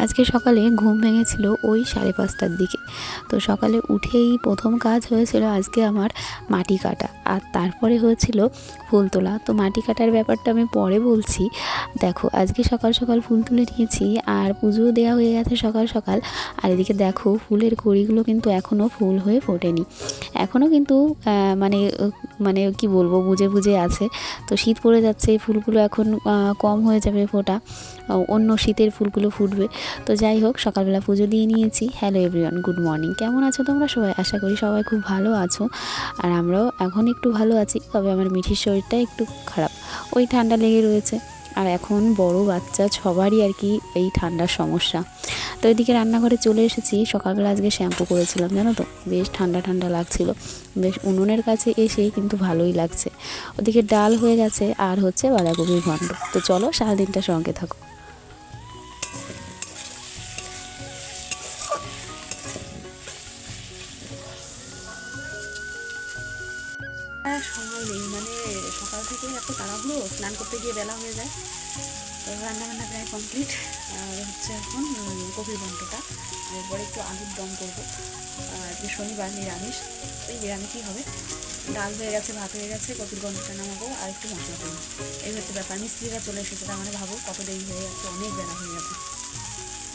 আজকে সকালে ঘুম ভেঙেছিল ওই 5:30টার দিকে। তো সকালে উঠেই প্রথম কাজ হয়েছিল আজকে আমার মাটি কাটা, আর তারপরে হয়েছিল ফুল তোলা। তো মাটি কাটার ব্যাপারটা আমি পরে বলছি। দেখো আজকে সকাল সকাল ফুল তুলে নিয়েছি, আর পুজোও দেওয়া হয়ে গেছে সকাল সকাল। আর এদিকে দেখো ফুলের কড়িগুলো কিন্তু এখনও ফুল হয়ে ফোটেনি, এখনও কিন্তু মানে মানে কি বলবো, বুঝে বুঝে আছে। তো শীত পড়ে যাচ্ছে, এই ফুলগুলো এখন কম হয়ে যাবে ফোটা, অন্য শীতের ফুলগুলো ফুটবে। তো যাই হোক, সকালবেলা পুজো দিয়ে নিয়েছি। Hello everyone, good morning. কেমন আছো তোমরা সবাই? আশা করি সবাই খুব ভালো আছো, আর আমরাও এখন একটু ভালো আছি। তবে আমার মিঠির শরীরটা একটু খারাপ, ওই ঠান্ডা লেগে রয়েছে। আর এখন বড় বাচ্চা সবারই আর কি এই ঠান্ডার সমস্যা। তো এদিকে রান্নাঘরে চলে এসেছি। সকালবেলা আজকে শ্যাম্পু করেছিলাম, জানো তো, বেশ ঠান্ডা ঠান্ডা লাগছিল। বেশ উনুনের কাছে এসে কিন্তু ভালোই লাগছে। ওদিকে ডাল হয়ে গেছে, আর হচ্ছে বাঁধাকপির ঘন্ট। তো চলো সারাদিনটা সঙ্গে থাকো। সময় নেই, মানে সকাল থেকে এত তাড়াহুড়ো, স্নান করতে গিয়ে বেলা হয়ে যায়। তো রান্নাবান্না প্রায় কমপ্লিট। আর হচ্ছে এখন কপির ঘন্টটা, এরপরে একটু আলুর দম করবো। আজকে শনিবার, নিরামিষ। এই নিরামিষই হবে। ডাল হয়ে গেছে, ভাত হয়ে গেছে, কপির ঘন্টটা নামাবো আর একটু মশলা করবো। এই হচ্ছে ব্যাপার। মিস্ত্রিরা চলে এসেছে, তার মানে ভাবো কত দেরি হয়ে গেছে, অনেক বেলা হয়ে গেছে।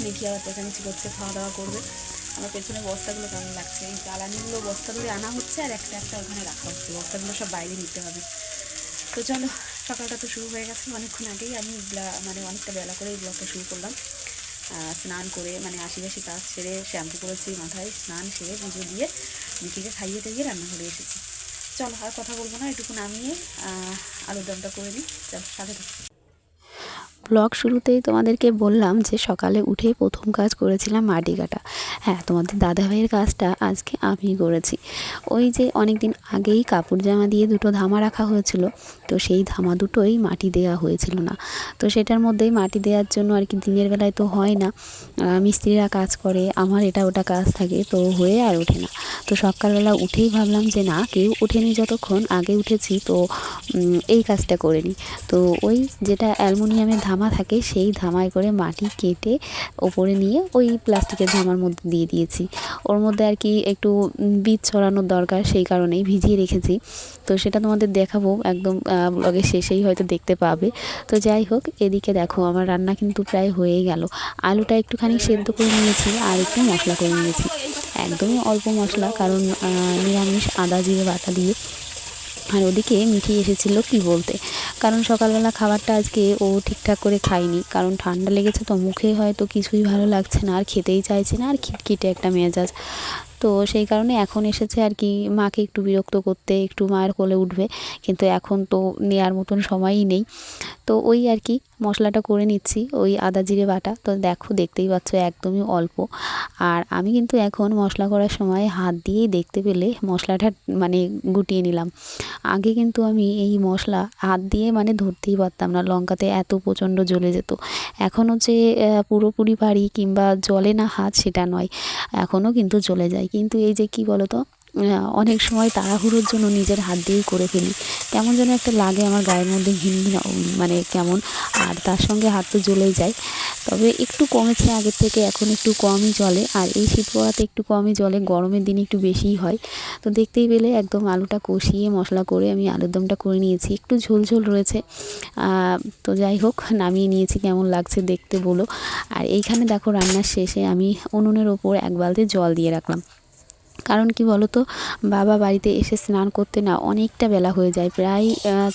মিঠি আবার চেঁচামেচি করছে, খাওয়া দাওয়া করবে। আমার পেছনে বস্তাগুলো কেমন লাগছে, এই জ্বালানিগুলো বস্তা ধরে আনা হচ্ছে, আর একটা একটা ওখানে রাখা হচ্ছে। বস্তাগুলো সব বাইরে নিতে হবে। তো চলো, সকালটা তো শুরু হয়ে গেছে অনেকক্ষণ আগেই। আমি মানে অনেকটা বেলা করে এই ব্লগটা শুরু করলাম। স্নান করে, মানে আশি কাজ সেরে, শ্যাম্পু করেছি, মাথায় স্নান সেরে পুজো দিয়ে মিঠিকে খাইয়ে টাইয়ে রান্নাঘরে এসেছি। চলো আর কথা বলবো না, একটু নামিয়ে আলুর দমটা করে নিই। চল সাথে থাকছি। ব্লগ শুরুতেই তোমাদেরকে বললাম যে সকালে উঠেই প্রথম কাজ করেছিলাম মাটি কাটা। হ্যাঁ, তোমাদের দাদাভাইয়ের কাজটা আজকে আমি করেছি। ওই যে অনেক দিন আগেই কাপড় জামা দিয়ে দুটো ধামা রাখা হয়েছিল, তো সেই ধামা দুটোই মাটি দেওয়া হয়েছিল না। তো সেটার মধ্যেই মাটি দেওয়ার জন্য আর কি দিনের বেলায় তো হয় না, মিস্ত্রিরা কাজ করে, আমার এটা ওটা কাজ থাকে, তো হয়ে আর ওঠে না। তো সকালবেলা উঠেই ভাবলাম যে না, কেউ ওঠেনি যতক্ষণ, আগে উঠেছি তো এই কাজটা করে নিই। তো ওই যেটা অ্যালুমিনিয়ামের ধামা থাকে, সেই ধামায় করে মাটি কেটে ওপরে নিয়ে ওই প্লাস্টিকের ধামার মধ্যে দিয়ে দিয়েছি। ওর মধ্যে আর কি একটু বীজ ছড়ানোর দরকার, সেই কারণেই ভিজিয়ে রেখেছি। তো সেটা তোমাদের দেখাবো একদম ব্লগের শেষেই, হয়তো দেখতে পাবে। তো যাই হোক, এদিকে দেখো আমার রান্না কিন্তু প্রায় হয়েই গেল। আলুটা একটুখানি সেদ্ধ করে নিয়েছি, আর একটু মশলা করে নিয়েছি, একদমই অল্প মশলা, কারণ নিরামিষ, আদা জিরে বাটা দিয়ে। আর ওদিকে মিঠি এসেছিল কি বলতে, কারণ সকালবেলা খাবারটা আজকে ও ঠিকঠাক করে খায়নি, কারণ ঠান্ডা লেগেছে তো, মুখে হয়তো কিছুই ভালো লাগছে না, আর খেতেই চাইছে না, আর খিটখিটে একটা মেজাজ। তো সেই কারণে এখন এসেছে আর কি মাকে একটু বিরক্ত করতে, একটু মায়ের কোলে উঠবে, কিন্তু এখন তো নেওয়ার মতন সময়ই নেই। তো ওই আর কি মশলাটা করে নিচ্ছি, ওই আদা জিরে বাটা। তো দেখো, দেখতেই পাচ্ছ একদমই অল্প। আর আমি কিন্তু এখন মশলা করার সময় হাত দিয়েই দেখতে পেলে মশলাটা মানে গুটিয়ে নিলাম। আগে কিন্তু আমি এই মশলা হাত দিয়ে মানে ধরতেই পারতাম না, লঙ্কাতে এত প্রচণ্ড জ্বলে যেত। এখনও যে পুরোপুরি পারি কিংবা জ্বলে না হাত, সেটা নয়, এখনও কিন্তু জ্বলে যায়। কিন্তু এই যে কি বলো তো, অনেক সময় তাড়াহুড়োর জন্য নিজের হাত দিয়েই করে ফেলি, কেমন যেন একটা লাগে আমার গায়ের মধ্যে, ঘিন মানে কেমন। আর তার সঙ্গে হাত তো জ্বলেই যায়। তবে একটু কমেছে আগের থেকে, এখন একটু কমই জ্বলে। আর এই শীত পড়াতে একটু কমই জ্বলে, গরমের দিনে একটু বেশিই হয়। তো দেখতেই পেলে একদম আলুটা কষিয়ে মশলা করে আমি আলুর দমটা করে নিয়েছি, একটু ঝোল ঝোল রয়েছে। তো যাই হোক, নামিয়ে নিয়েছি, কেমন লাগছে দেখতে বলো। আর এইখানে দেখো রান্নার শেষে আমি উনুনের ওপর এক বালতি জল দিয়ে রাখলাম, কারণ কি বলো তো, বাবা বাড়িতে এসে স্নান করতে না অনেকটা বেলা হয়ে যায়, প্রায়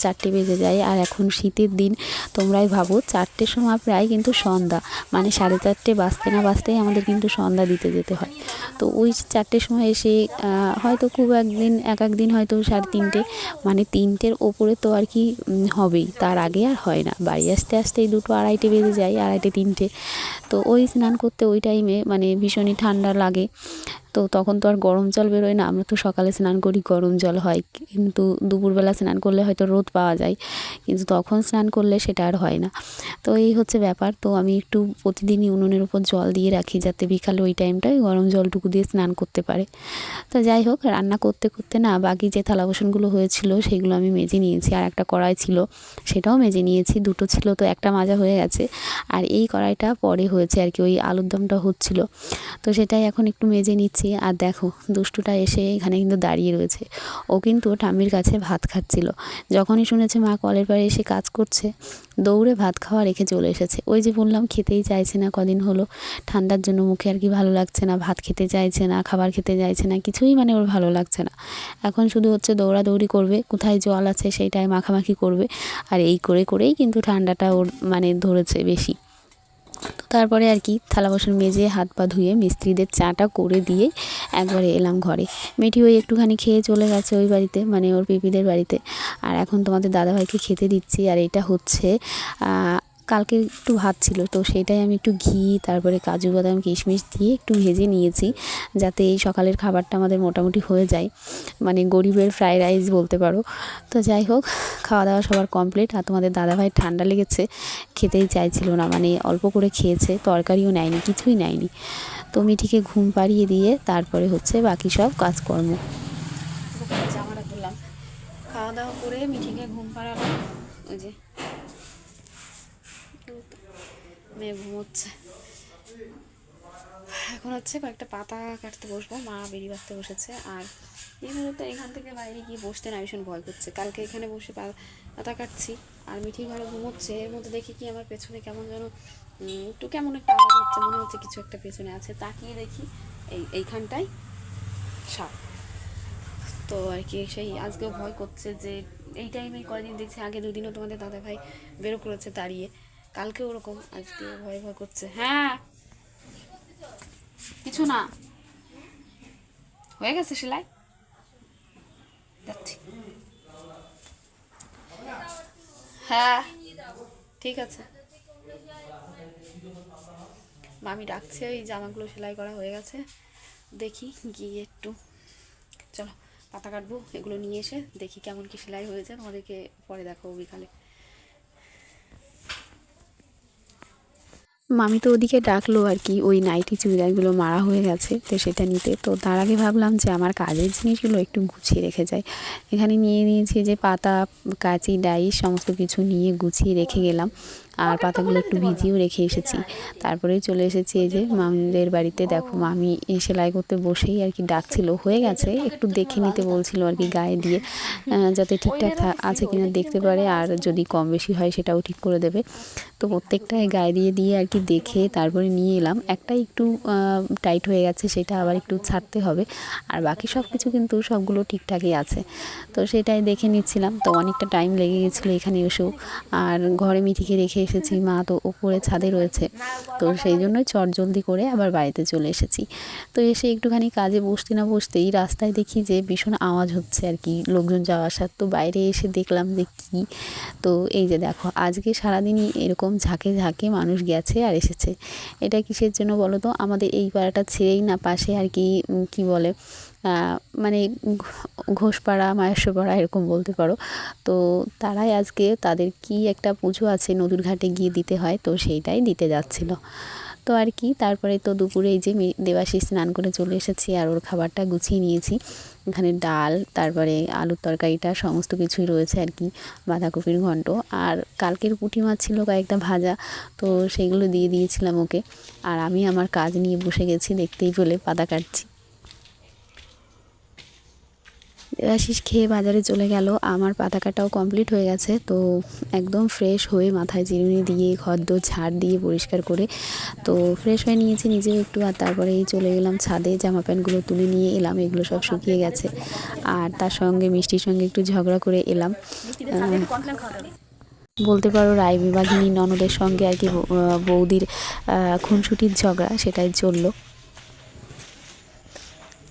4টে বেজে যায়। আর এখন শীতের দিন, তোমরাই ভাবো 4টের সময় প্রায় কিন্তু সন্ধ্যা, মানে 4:30 বাজতে না বাজতেই আমাদের কিন্তু সন্ধ্যা দিতে যেতে হয়। তো ওই 4টের সময় এসে হয়তো খুব এক একদিন হয়তো 3:30, মানে 3টের ওপরে তো আর কি হবেই, তার আগে আর হয় না। বাড়ি আসতে আসতেই 2টো আড়াইটে বেজে যায়, আড়াইটে 3টে। তো ওই স্নান করতে ওই টাইমে মানে ভীষণই ঠান্ডা লাগে। তো তখন তো আর গরম গরম জল বেরোয় না, আমরা তো সকালে স্নান করি গরম জল হয়, কিন্তু দুপুরবেলা স্নান করলে হয়তো রোদ পাওয়া যায়, কিন্তু তখন স্নান করলে সেটা আর হয় না। তো এই হচ্ছে ব্যাপার। তো আমি একটু প্রতিদিনই উনুনের উপর জল দিয়ে রাখি, যাতে বিকালে ওই টাইমটায় গরম জলটুকু দিয়ে স্নান করতে পারে। তো যাই হোক, রান্না করতে করতে না বাকি যে থালা বাসনগুলো হয়েছিল সেগুলো আমি মেজে নিয়েছি। আর একটা কড়াই ছিল, সেটাও মেজে নিয়েছি। দুটো ছিল, তো একটা মাজা হয়ে গেছে। আর এই কড়াইটা পরে হয়েছে আর কি, ওই আলুর দমটা হচ্ছিল, তো সেটাই এখন একটু মেজে নিচ্ছি। আর দেখো, দুষ্টুটা এসে এখানে কিন্তু দাঁড়িয়ে রয়েছে। ও কিন্তু ঠাম্মির কাছে ভাত খাচ্ছিল। যখনই শুনেছে মা কলের পাড়ে এসে কাজ করছে, দৌড়ে ভাত খাওয়া রেখে চলে এসেছে। ওই যে বললাম, খেতেই চাইছে না, কদিন হলো ঠান্ডার জন্য মুখে আর কি ভালো লাগছে না, ভাত খেতে চাইছে না, খাবার খেতে চাইছে না, কিছুই মানে ওর ভালো লাগছে না। এখন শুধু হচ্ছে দৌড়াদৌড়ি করবে, কোথায় জল আছে সেইটায় মাখামাখি করবে। আর এই করে করেই কিন্তু ঠান্ডাটা ওর মানে ধরেছে বেশি। তো তারপরে আর কি থালা বাসন মেজে হাত পা ধুয়ে মিস্ত্রিদের চাটা করে দিয়ে একবারে এলাম ঘরে। মিঠি ওই একটুখানি খেয়ে চলে গেছে ওই বাড়িতে, মানে ওর পিপিদের বাড়িতে। আর এখন তোমাদের দাদাভাইকে খেতে দিচ্ছি। আর এটা হচ্ছে কালকে একটু ভাত ছিল, তো সেটাই আমি একটু ঘি, তারপরে কাজু বাদাম কিশমিশ দিয়ে একটু ভেজে নিয়েছি, যাতে এই সকালের খাবারটা আমাদের মোটামুটি হয়ে যায়, মানে গরিবের ফ্রাইড রাইস বলতে পারো। তো যাই হোক, খাওয়া দাওয়া সবার কমপ্লিট। আর তোমাদের দাদাভাই ঠান্ডা লেগেছে, খেতেই চাইছিল না, মানে অল্প করে খেয়েছে, তরকারিও নেয়নি, কিছুই নেয়নি। তো মিঠিকে ঘুম পাড়িয়ে দিয়ে তারপরে হচ্ছে বাকি সব কাজকর্ম। জামাটা তুললাম, খাওয়া দাওয়া করে মিঠিকে ঘুম পাড়ালাম। ওই যে মেয়ে ঘুমোচ্ছে। এখন হচ্ছে কয়েকটা পাতা কাটতে বসবো, মা বেরি বাঁধতে বসেছে। আর এইভাবে তো এখান থেকে বাইরে গিয়ে বসতে না ভীষণ ভয় করছে। কালকে এখানে বসে পাতা কাটছি, আর মিঠি ঘরে ঘুমোচ্ছে। এর মধ্যে দেখি কি আমার পেছনে কেমন যেন একটু কেমন একটা আওয়াজ হচ্ছে, মনে হচ্ছে কিছু একটা পেছনে আছে। তাকিয়ে দেখি এইখানটায় সাপ। তো আর কি সেই আজকেও ভয় করছে যে এই টাইমে কয়েকদিন দেখছি, আগে দুদিনও তোমাদের দাদাভাই বেরো করেছে দাঁড়িয়ে, কালকে ওরকম, আজকে ভয় ভয় করছে। হ্যাঁ, কিছু না, হয়ে গেছে সেলাই, যাচ্ছি। হ্যাঁ ঠিক আছে। মামি ডাকছে, ওই জামাগুলো সেলাই করা হয়ে গেছে, দেখি গিয়ে একটু, চলো পাতা কাটবো, এগুলো নিয়ে এসে দেখি কেমন কি সেলাই হয়েছে, তোমাদেরকে পরে দেখাবো বিকালে। মামি তো ওদিকে ডাকলো আর কি, ওই নাইটি চুড়িদারগুলো মারা হয়ে গেছে, তো সেটা নিতে। তো তার আগে ভাবলাম যে আমার কাজের জিনিসগুলো একটু গুছিয়ে রেখে যাই। এখানে নিয়ে নিয়েছি যে পাতা, কাঁচি, ডাইস সমস্ত কিছু নিয়ে গুছিয়ে রেখে গেলাম। আর পাতাগুলো একটু ভিজিয়েও রেখে এসেছি। তারপরে চলে এসেছি এই যে মামিদের বাড়িতে। দেখো, মামি সেলাই করতে বসেই আর কি ডাকছিল, হয়ে গেছে, একটু দেখে নিতে বলছিল আর কি গায়ে দিয়ে, যাতে ঠিকঠাক আছে কিনা দেখতে পারে, আর যদি কম বেশি হয় সেটাও ঠিক করে দেবে। তো প্রত্যেকটাই গায়ে দিয়ে দিয়ে আর কি দেখে তারপরে নিয়ে এলাম। একটা একটু টাইট হয়ে গেছে, সেটা আবার একটু ছাড়তে হবে। আর বাকি সব কিছু কিন্তু সবগুলো ঠিকঠাকই আছে, তো সেটাই দেখে নিচ্ছিলাম। তো অনেকটা টাইম লেগে গেছিলো এখানে এসেও। আর ঘরে মিঠিকে রেখে এসেছি, মা তো ওপরে ছাদে রয়েছে, তো সেই জন্যই চটজলদি করে আবার বাড়িতে চলে এসেছি। তো এসে একটুখানি কাজে বসতে না বসতেই রাস্তায় দেখি যে ভীষণ আওয়াজ হচ্ছে আর কি, লোকজন যাওয়া আসার। তো বাইরে এসে দেখলাম যে কী, তো এই যে দেখো, আজকে সারাদিনই এরকম ঝাঁকে ঝাঁকে মানুষ গেছে আর এসেছে। এটা কিসের জন্য বলো তো? আমাদের এই পাড়াটা ছেড়েই না পাশে আর কি, কি বলে, মানে ঘোষপাড়া, মাহেশ্বরপাড়া এরকম বলতে পারো। তো তারাই আজকে তাদের কি একটা পুজো আছে, নদীর ঘাটে গিয়ে দিতে হয়, তো সেইটাই দিতে যাচ্ছিল। তো আর কি, তারপরে তো দুপুরে এই যে দেবাশিস স্নান করে চলে এসেছি, আর ওর খাবারটা গুছিয়ে নিয়েছি। এখানে ডাল, তারপরে আলুর তরকারিটা সমস্ত কিছুই রয়েছে আর কি, বাঁধাকপির ঘন্ট, আর কালকের পুঁটি মাছ ছিল কয়েকটা ভাজা, তো সেইগুলো দিয়ে দিয়েছিলাম ওকে। আর আমি আমার কাজ নিয়ে বসে গেছি, দেখতেই পেলে পাতা কাটছি। দেবাশিস খেয়ে বাজারে চলে গেল, আমার পাতা কাটাও কমপ্লিট হয়ে গেছে। তো একদম ফ্রেশ হয়ে মাথায় চিরুনি দিয়ে ঘরদোর ঝাড় দিয়ে পরিষ্কার করে তো ফ্রেশ হয়ে নিয়েছি নিজেও একটু। আর তারপরে এই চলে গেলাম ছাদে, জামা প্যান্টগুলো তুলে নিয়ে এলাম, এগুলো সব শুকিয়ে গেছে। আর তার সঙ্গে মিষ্টির সঙ্গে একটু ঝগড়া করে এলাম, বলতে পারো রায়বিবাহিনী ননদের সঙ্গে আর কি, বৌদির খুনসুটির ঝগড়া সেটাই চললো।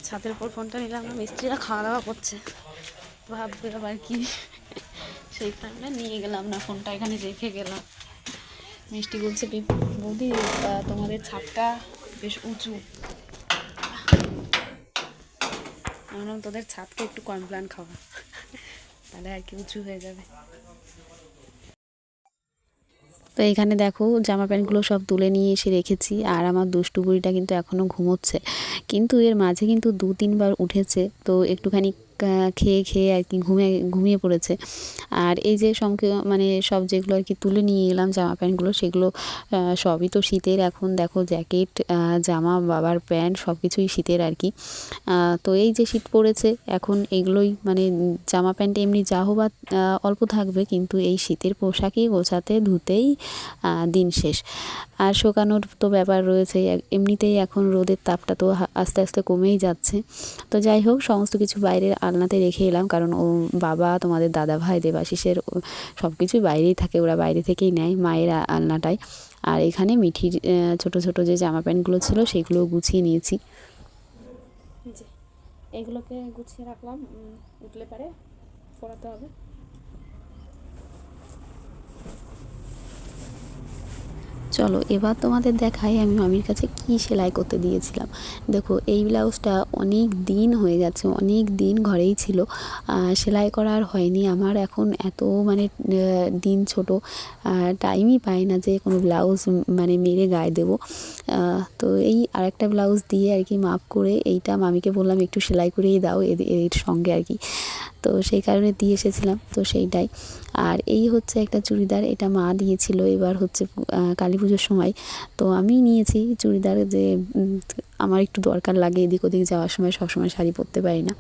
ছাদের উপর ফোনটা নিলাম না, মিস্ত্রিরা খাওয়া দাওয়া করছে, ভাববে আবার কি, সেই কারণে নিয়ে গেলাম না, ফোনটা এখানে রেখে গেলাম। মিষ্টি বলছে, বৌদি তোমাদের ছাদটা বেশ উঁচু। আমার নাম তোদের ছাদকে একটু কমপ্লেন খাওয়া, তাহলে আর কি উঁচু হয়ে যাবে। তো এখানে দেখো জামা প্যান্টগুলো সব তুলে নিয়ে এসে রেখেছি, আর আমার দুষ্টু বুড়িটা কিন্তু এখনও ঘুমোচ্ছে, কিন্তু এর মাঝে কিন্তু 2-3 বার উঠেছে, তো একটুখানি খেয়ে আর কি ঘুমিয়ে পড়েছে। আর এই যে মানে সব যেগুলো আর কি তুলে নিয়ে এলাম জামা প্যান্টগুলো, সেগুলো সবই তো শীতের। এখন দেখো জ্যাকেট, জামা, বাবার প্যান্ট সব কিছুই শীতের আর কি। তো এই যে শীত পড়েছে এখন এগুলোই মানে জামা প্যান্ট এমনি যা হোক অল্প থাকবে, কিন্তু এই শীতের পোশাকই গোছাতে ধুতেই দিন শেষ। আর শুকানোর তো ব্যাপার রয়েছে, এমনিতেই এখন রোদের তাপটা তো আস্তে আস্তে কমেই যাচ্ছে। তো যাই হোক সমস্ত কিছু বাইরের আলনাতে রেখে এলাম, কারণ ও বাবা, তোমাদের দাদা ভাই, দেবাশিসের সব কিছুই বাইরেই থাকে, ওরা বাইরে থেকেই নেয় মায়ের আলনাটায়। আর এখানে মিঠির ছোট ছোট যে জামা প্যান্টগুলো ছিল সেগুলো গুছিয়ে নিয়েছি। এগুলোকে গুছিয়ে রাখলাম, উঠলে পারে পরাতে হবে। চলো এবার তোমাদের দেখাই আমি মামির কাছে কি সেলাই করতে দিয়েছিলাম। দেখো এই ব্লাউজটা অনেক দিন হয়ে গেছে, অনেক দিন ঘরেই ছিল, সেলাই করা আর হয়নি আমার। এখন এত মানে দিন ছোট, টাইমই পাই না যে কোনো ব্লাউজ মানে মেরে গায়ে দেবো। তো এই আরেকটা ব্লাউজ দিয়ে আর কি মাপ করে এইটা মামিকে বললাম একটু সেলাই করেই দাও এর সঙ্গে আর কি, তো সেই কারণে দিয়ে এসেছিলাম, তো সেইটাই। আর এই হচ্ছে একটা চুড়িদার, এটা মা দিয়েছিল, এবার হচ্ছে কালী পুজোর সময় তো আমি নিয়েছি চুড়িদার, যে আমার একটু দরকার লাগে এদিক ওদিক যাওয়ার সময়, সবসময় শাড়ি পরতে পারি না।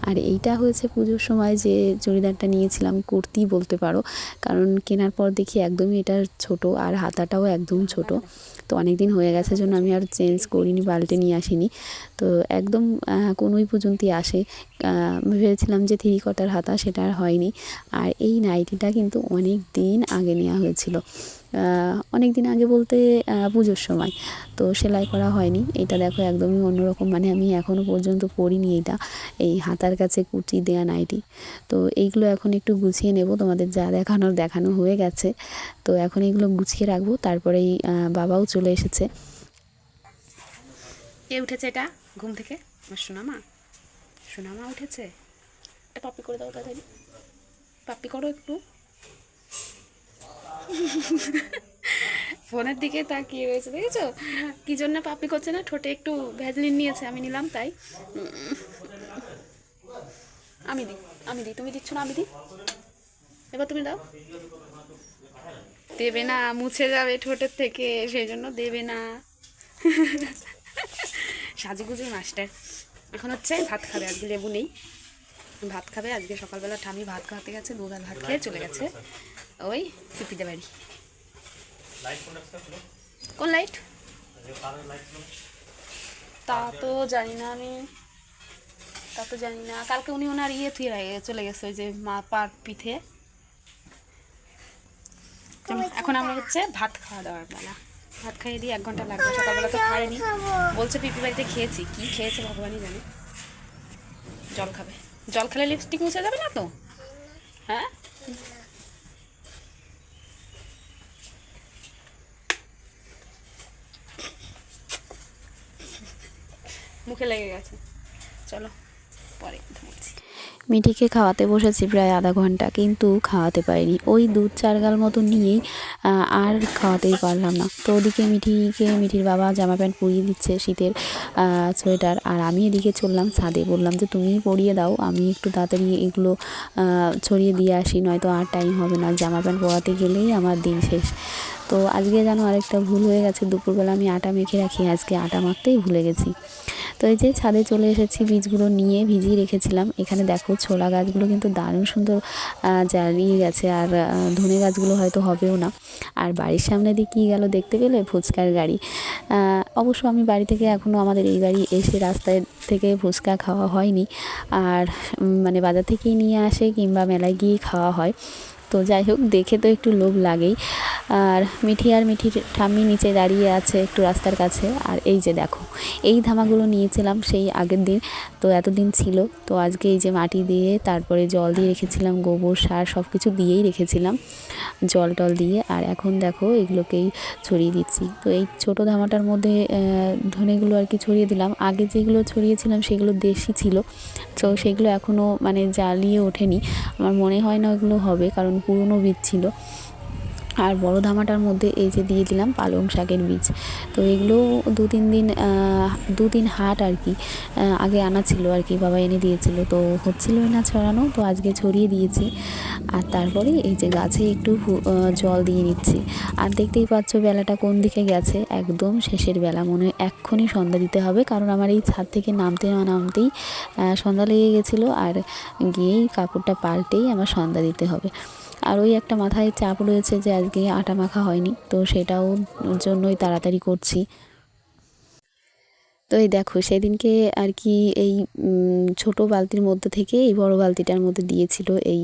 আর এইটা হয়েছে পুজোর সময় যে চুড়িদারটা নিয়েছিলাম, কুর্তি বলতে পারো, কারণ কেনার পর দেখি একদমই এটা ছোট, আর হাতাটাও একদম ছোট। তো অনেক দিন হয়ে গেছে জন্য আমি আর চেঞ্জ করিনি, পাল্টে নিয়ে আসিনি। তো একদম কোনোই পর্যন্তই আসে, ভেবেছিলাম যে 3/4 হাতা, সেটা আর হয়নি। আর এই নাইটিটা কিন্তু অনেক দিন আগে নেওয়া হয়েছিল, অনেক দিন আগে বলতে পুজোর সময়, তো সেলাই করা হয়নি। এটা দেখো একদমই অন্যরকম, মানে আমি এখনও পর্যন্ত পরিনি এটা, এই হাতার কাছে কুচি দেয়া নাইটি। তো এইগুলো এখন একটু গুছিয়ে নেব, তোমাদের যা দেখানো হয়ে গেছে, তো এখন এগুলো গুছিয়ে রাখবো। তারপরেই বাবাও চলে এসেছে। কে উঠেছে এটা ঘুম থেকে? আমার সোনামা উঠেছে। এটা পাপ্পি করে দাও তাড়াতাড়ি, পাপ্পি করো একটু। ফোনের দিকে তাকিয়ে রয়েছে, দেখেছো কি জন্য পাপ্পি করছে না? ঠোঁটে একটু ভ্যাজলিন নিয়েছে, আমি নিলাম তাই। আমি দিই, তুমি দিচ্ছ না, আমি দিই, এবার তুমি দাও। দেবে না, মুছে যাবে ঠোঁটের থেকে, সেই জন্য দেবে না। সাজুগুজুর মাস্টার। এখন হচ্ছে ভাত খাবে, আজকে লেবু নেই, ভাত খাবে। আজকে সকালবেলা ঠামি ভাত খাওয়াতে গেছে, দুবার ভাত খেয়ে চলে গেছে ওই পিপিতে বাড়ি। কোন লাইট? তা তো জানি না আমি, কালকে উনি ওনার থুয়ে চলে গেছে, ওই যে মা পার পিঠে। এখন আমরা হচ্ছে ভাত খাওয়া দাওয়ার বেলা, ভাত খাইয়ে দিয়ে 1 ঘন্টা লাগবে, সকালবেলা তো খাইনি, বলছে পিপি বাড়িতে খেয়েছি, কি খেয়েছে ভগবানই জানে। জল খাবে, জল খেলে লিপস্টিক মুছে যাবে না তো? হ্যাঁ মুখে লেগে গেছে, চলো পরে ধরছি। মিঠিকে খাওয়াতে বসেছি প্রায় আধা ঘন্টা, কিন্তু খাওয়াতে পারিনি, ওই 2-4 গাল মতো নিয়েই আর খাওয়াতেই পারলাম না। তো ওদিকে মিঠির বাবা জামা প্যান্ট পরিয়ে দিচ্ছে, শীতের সোয়েটার, আর আমি এদিকে চললাম ছাদে, বললাম যে তুমিই পরিয়ে দাও, আমি একটু তাড়াতাড়ি এগুলো ছড়িয়ে দিয়ে আসি, নয়তো আর টাইম হবে না, জামা প্যান্ট পরাতে গেলেই আমার দিন শেষ। তো আজকে যেন আরেকটা ভুল হয়ে গেছে, দুপুরবেলা আমি আটা মেখে রাখি, আজকে আটা মাখতেই ভুলে গেছি। তো এই যে ছাদে চলে এসেছি, বীজগুলো নিয়ে ভিজিয়ে রেখেছিলাম। এখানে দেখো ছোলা গাছগুলো কিন্তু দারুণ সুন্দর জ্বালিয়ে গেছে, আর ধনে গাছগুলো হয়তো হবেও না। আর বাড়ির সামনে দিয়ে কী গেল দেখতে পেলে? ফুচকার গাড়ি। অবশ্য আমি বাড়ি থেকে এখনও আমাদের এই বাড়ি এসে রাস্তায় থেকে ফুচকা খাওয়া হয়নি, আর মানে বাজার থেকেই নিয়ে আসে কিংবা মেলায় গিয়ে খাওয়া হয়। তো যাই হোক, দেখে তো একটু লোভ লাগেই। আর মিঠির ঠাম্মি নিচে দাঁড়িয়ে আছে একটু রাস্তার কাছে। আর এই যে দেখো, এই ধামাগুলো নিয়েছিলাম সেই আগের দিন, তো এতদিন ছিল। তো আজকে এই যে মাটি দিয়ে, তারপরে জল দিয়ে রেখেছিলাম, গোবর সার সব কিছু দিয়েই রেখেছিলাম, জল টল দিয়ে। আর এখন দেখো এগুলোকেই ছড়িয়ে দিচ্ছি। তো এই ছোটো ধামাটার মধ্যে ধনেগুলো আর কি ছড়িয়ে দিলাম। আগে যেগুলো ছড়িয়েছিলাম সেগুলো দেশি ছিল, তো সেগুলো এখনও মানে জ্বালিয়ে ওঠেনি। আমার মনে হয় না ওগুলো হবে, কারণ পুরনো বীজ ছিল। আর বড় ধামাটার মধ্যে এই যে দিয়ে দিলাম পালং শাকের বীজ। তো এগুলো দু তিন হাট আর কি আগে আনা ছিল আর কি, বাবা এনে দিয়েছিল, তো হচ্ছিলই না ছড়ানো, তো আজকে ছড়িয়ে দিয়েছি। আর তারপরে এই যে গাছে একটু জল দিয়ে নিচ্ছি। আর দেখতেই পাচ্ছ বেলাটা কোন দিকে গেছে, একদম শেষের বেলা, মনে হয় এক্ষুনি সন্ধ্যা দিতে হবে, কারণ আমার এই ছাদ থেকে নামতেই সন্ধ্যা লেগে গেছিলো। আর গিয়েই কাপড়টা পাল্টেই আমার সন্ধ্যা দিতে হবে। আর ওই একটা মাথায় চাপ রয়েছে যে আজকে আটা মাখা হয়নি, তো সেটাও জন্যই তাড়াতাড়ি করছি। তো এই দেখো সেদিনকে আর কি এই ছোট বালতির মধ্যে থেকে এই বড় বালতিটার মধ্যে দিয়েছিল এই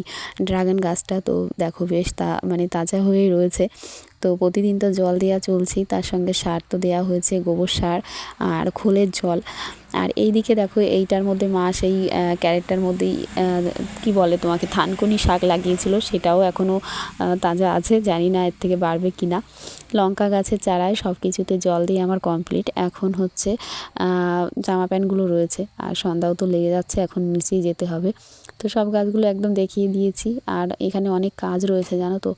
ড্রাগন গাছটা। তো দেখো বেশ মানে তাজা হয়ে রয়েছে। তো প্রতিদিন তো জল দেওয়া চলছেই, তার সঙ্গে সার তো দেওয়া হয়েছে, গোবর সার আর খোলের জল। আর এই দিকে দেখো এইটার মধ্যে মা সেই ক্যারেটটার মধ্যেই কি বলে তোমাকে, থানকুনি শাক লাগিয়েছিল, সেটাও এখনও তাজা আছে, জানি না এর থেকে বাড়বে কি না। লঙ্কা গাছের চারায় সব কিছুতে জল দিয়ে আমার কমপ্লিট। এখন হচ্ছে জামা প্যান্টগুলো রয়েছে, আর সন্ধ্যাও তো লেগে যাচ্ছে, এখন নিচেই যেতে হবে। তো সব গাছগুলো একদম দেখিয়ে দিয়েছি। আর এখানে অনেক কাজ রয়েছে জানো তো,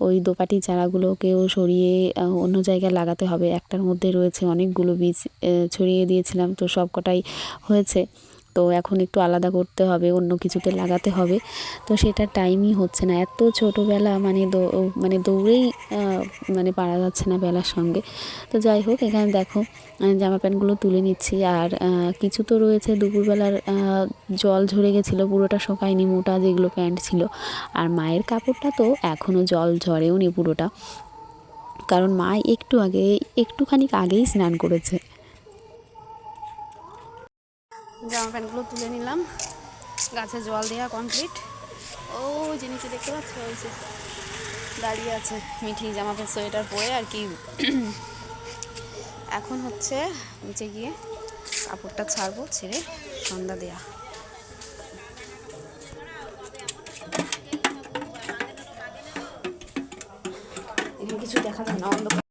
ওই দোপাটি চারাগুলোকেও সরিয়ে অন্য জায়গায় লাগাতে হবে। একটার মধ্যে রয়েছে অনেকগুলো বীজ, ছড়িয়ে দিয়েছিলাম, তো সব কটাই হয়েছে। তো এখন একটু আলাদা করতে হবে, অন্য কিছুতে লাগাতে হবে। তো সেটার টাইমই হচ্ছে না, এত ছোটোবেলা, মানে দৌড়েই মানে পারা যাচ্ছে না বেলার সঙ্গে। তো যাই হোক, এখানে দেখো জামা প্যান্টগুলো তুলে নিচ্ছি। আর কিছু তো রয়েছে দুপুরবেলার জল ঝরে গেছিলো, পুরোটা শোকায়নি, মোটা যেগুলো প্যান্ট ছিল। আর মায়ের কাপড়টা তো এখনও জল ঝরেও নি পুরোটা, কারণ মা একটুখানি আগেই স্নান করেছে। জামা প্যান্টগুলো তুলে নিলাম, গাছে জল দেওয়া কমপ্লিট। ও জিনিসটা দেখতে পাচ্ছ, ওই যে দাঁড়িয়ে আছে মিঠি, জামা প্যান্ট সোয়েটার পরে আর কি। এখন হচ্ছে নিচে গিয়ে কাপড়টা ছাড়বো, ছেড়ে সন্ধ্যা দেয়া। এখানে কিছু দেখা যায় না, অন্ধকার।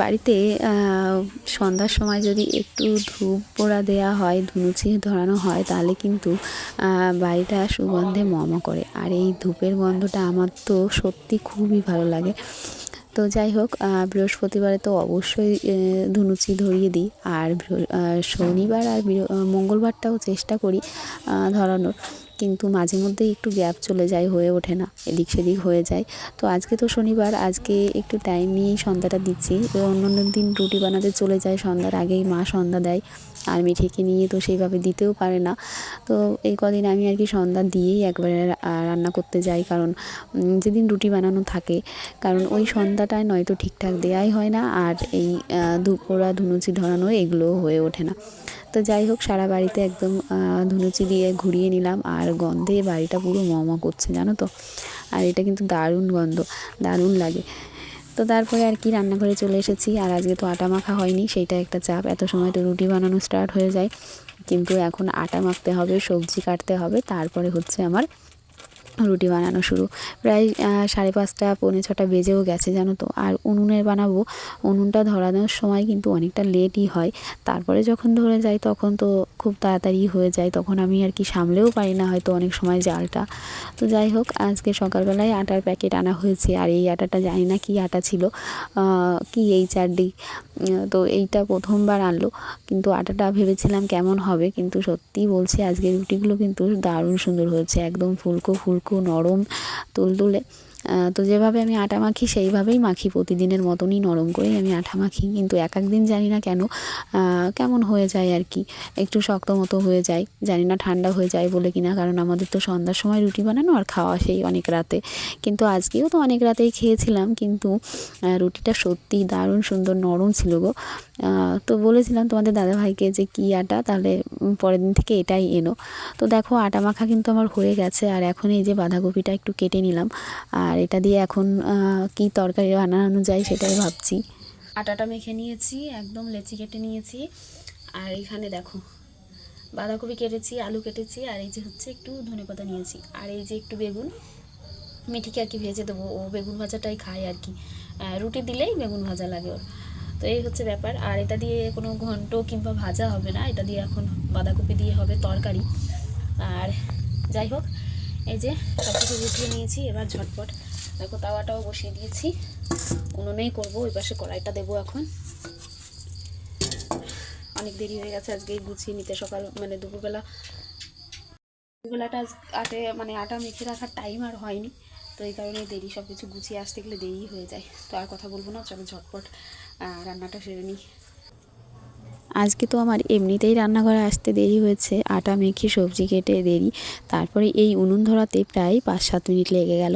বাড়িতে সন্ধ্যার সময় যদি একটু ধূপ পোড়া দেওয়া হয়, ধুনুচি ধরানো হয়, তাহলে কিন্তু বাড়িটা সুগন্ধে মম করে। আর এই ধূপের গন্ধটা আমার তো সত্যি খুবই ভালো লাগে। তো যাই হোক, বৃহস্পতিবারে তো অবশ্যই ধুনুচি ধরিয়ে দিই। আর শনিবার আর মঙ্গলবারটাও চেষ্টা করি ধরানোর, কিন্তু মাঝে মধ্যেই একটু গ্যাপ চলে যায়, হয়ে ওঠে না, এদিক সেদিক হয়ে যায়। তো আজকে তো শনিবার, আজকে একটু টাইম নিয়েই সন্ধ্যাটা দিচ্ছি। অন্য দিন রুটি বানাতে চলে যায়, সন্ধ্যার আগেই মা সন্ধ্যা দেয়। আর মিঠিকে নিয়ে তো সেইভাবে দিতেও পারে না। তো এই কদিন আমি আর কি সন্ধ্যা দিয়েই একবারে রান্না করতে যাই, কারণ যেদিন রুটি বানানো থাকে, কারণ ওই সন্ধ্যাটায় নয়তো ঠিকঠাক দেওয়াই হয় না। আর এই ধূপ পোড়া, ধুনুচি ধরানো এগুলোও হয়ে ওঠে না। তো যাই হোক, সারা বাড়িতে একদম ধুনুচি দিয়ে ঘুরিয়ে নিলাম। আর গন্ধে বাড়িটা পুরো ম করছে জানো তো। আর এটা কিন্তু দারুণ গন্ধ, দারুণ লাগে। তো তারপরে আর কি রান্নাঘরে চলে এসেছি। আর আজকে তো আটা মাখা হয়নি, সেইটা একটা চাপ। এত সময় তো রুটি বানানো স্টার্ট হয়ে যায়, কিন্তু এখন আটা মাখতে হবে, সবজি কাটতে হবে, তারপরে হচ্ছে আমার রুটি বানানো শুরু। প্রায় 5:30 পৌনে 6টা বেজেও গেছে জানো তো। আর উনুনে বানাবো, উনুনটা ধরানোর সময় কিন্তু অনেকটা লেটই হয়। তারপরে যখন ধরে যায় তখন তো খুব তাড়াতাড়ি হয়ে যায়, তখন আমি আর কি সামলেও পারি না হয়তো অনেক সময় জালটা। তো যাই হোক, আজকে সকালবেলায় আটার প্যাকেট আনা হয়েছে। আর এই আটাটা জানি না কী আটা ছিল, কি HRD। তো এইটা প্রথমবার আনলো, কিন্তু আটাটা ভেবেছিলাম কেমন হবে, কিন্তু সত্যিই বলছি আজকের রুটিগুলো কিন্তু দারুণ সুন্দর হয়েছে, একদম ফুলকো ফুলকো, নরম, তুলতুলে। তো যেভাবে আমি আটা মাখি সেইভাবেই মাখি, প্রতিদিনের মতনই নরম করেই আমি আটা মাখি। কিন্তু এক দিন জানি না কেন কেমন হয়ে যায় আর কি, একটু শক্ত মতো হয়ে যায়, জানি না ঠান্ডা হয়ে যায় বলে কিনা, কারণ আমাদের তো সন্ধ্যার সময় রুটি বানানো আর খাওয়া সেই অনেক রাতে। কিন্তু আজকেও তো অনেক রাতেই খেয়েছিলাম, কিন্তু রুটিটা সত্যিই দারুণ সুন্দর নরম ছিল গো। তো বলেছিলাম তোমাদের দাদাভাইকে যে কী আটা, তাহলে পরের দিন থেকে এটাই এনো। তো দেখো আটা মাখা কিন্তু আমার হয়ে গেছে। আর এখন এই যে বাঁধাকপিটা একটু কেটে নিলাম, আর এটা দিয়ে এখন কি তরকারি বানানো যায় সেটাই ভাবছি। আটাটা মেখে নিয়েছি, একদম লেচি কেটে নিয়েছি। আর এখানে দেখো বাঁধাকপি কেটেছি, আলু কেটেছি, আর এই যে হচ্ছে একটু ধনেপাতা নিয়েছি, আর এই যে একটু বেগুন, মিঠিকে আর কি ভেজে দেবো, ও বেগুন ভাজাটাই খায় আর কি, রুটি দিলেই বেগুন ভাজা লাগে ওর। তো এই হচ্ছে ব্যাপার। আর এটা দিয়ে কোনো ঘন্ট কিংবা ভাজা হবে না, এটা দিয়ে এখন বাঁধাকপি দিয়ে হবে তরকারি। আর যাই হোক, এই যে সব কিছু গুছিয়ে নিয়েছি, এবার ঝটপট দেখো তাওয়াটাও বসিয়ে দিয়েছি, উনুনেই করবো। ওই পাশে কড়াইটা দেবো এখন। অনেক দেরি হয়ে গেছে আজকে গুছিয়ে নিতে, সকাল মানে দুপুরবেলাটা আটা মেখে রাখার টাইম আর হয়নি, তো এই কারণে দেরি, সব কিছু গুছিয়ে আসতে গেলে দেরি হয়ে যায়। তো আর কথা বলবো না, চলো ঝটপট রান্নাটা সেরে নিই। আজকে তো আমার এমনিতেই রান্নাঘরে আসতে দেরি হয়েছে, আটা মেখে সবজি কেটে দেরি, তারপরে এই উনুন ধরাতে প্রায় 5-7 মিনিট লেগে গেল।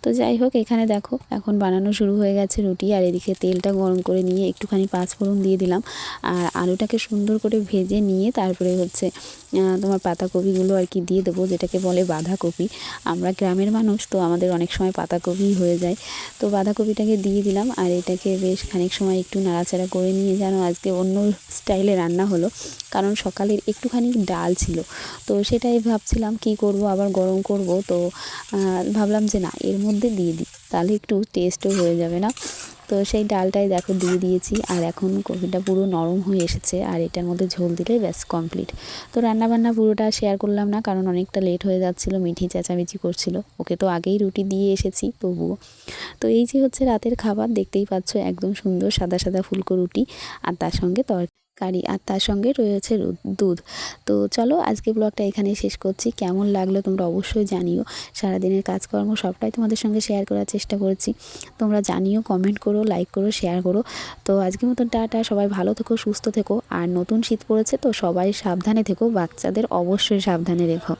তো যাই হোক, এখানে দেখো এখন বানানো শুরু হয়ে গেছে রুটি। আর এদিকে তেলটা গরম করে নিয়ে একটুখানি পাঁচফোড়ন দিয়ে দিলাম, আর আলুটাকে সুন্দর করে ভেজে নিয়ে তারপরে হচ্ছে তোমার পাতাকপিগুলো আর কি দিয়ে দেবো, যেটাকে বলে বাঁধাকপি। আমরা গ্রামের মানুষ তো আমাদের অনেক সময় পাতাকপি হয়ে যায়। তো বাঁধাকপিটাকে দিয়ে দিলাম, আর এটাকে বেশ খানিক সময় একটু নাড়াচাড়া করে নিয়ে, যেন আজকে অন্য স্টাইলে রান্না হলো, কারণ সকালের একটুখানি ডাল ছিল, তো সেটাই ভাবছিলাম কি করব, আবার গরম করব, তো ভাবলাম যে না এর মধ্যে দিয়ে দিই, তাহলে একটু টেস্টও হয়ে যাবে না। তো সেই ডালটাই দেখো দিয়ে দিয়েছি, আর এখন কপিটা পুরো নরম হয়ে এসেছে, আর এটার মধ্যে ঝোল দিলেই ব্যাস কমপ্লিট। তো রান্নাবান্না পুরোটা শেয়ার করলাম না, কারণ অনেকটা লেট হয়ে যাচ্ছিলো, মিঠি চেঁচামেচি করছিল, ওকে তো আগেই রুটি দিয়ে এসেছি তবুও। তো এই যে হচ্ছে রাতের খাবার, দেখতেই পাচ্ছ একদম সুন্দর সাদা সাদা ফুলকো রুটি, আর তার সঙ্গে তরকারি, আর তার সঙ্গে রয়েছে দুধ। তো চলো আজকে ব্লগটা এখানেই শেষ করছি। কেমন লাগলো তোমরা অবশ্যই জানিও। সারাদিনের কাজকর্ম সবটাই তোমাদের সঙ্গে শেয়ার করার চেষ্টা করেছি, তোমরা জানিও, কমেন্ট করো, লাইক করো, শেয়ার করো। তো আজকের মতন টাটা, সবাই ভালো থেকো, সুস্থ থেকো। আর নতুন শীত পড়েছে তো সবাই সাবধানে থেকো, বাচ্চাদের অবশ্যই সাবধানে রেখো।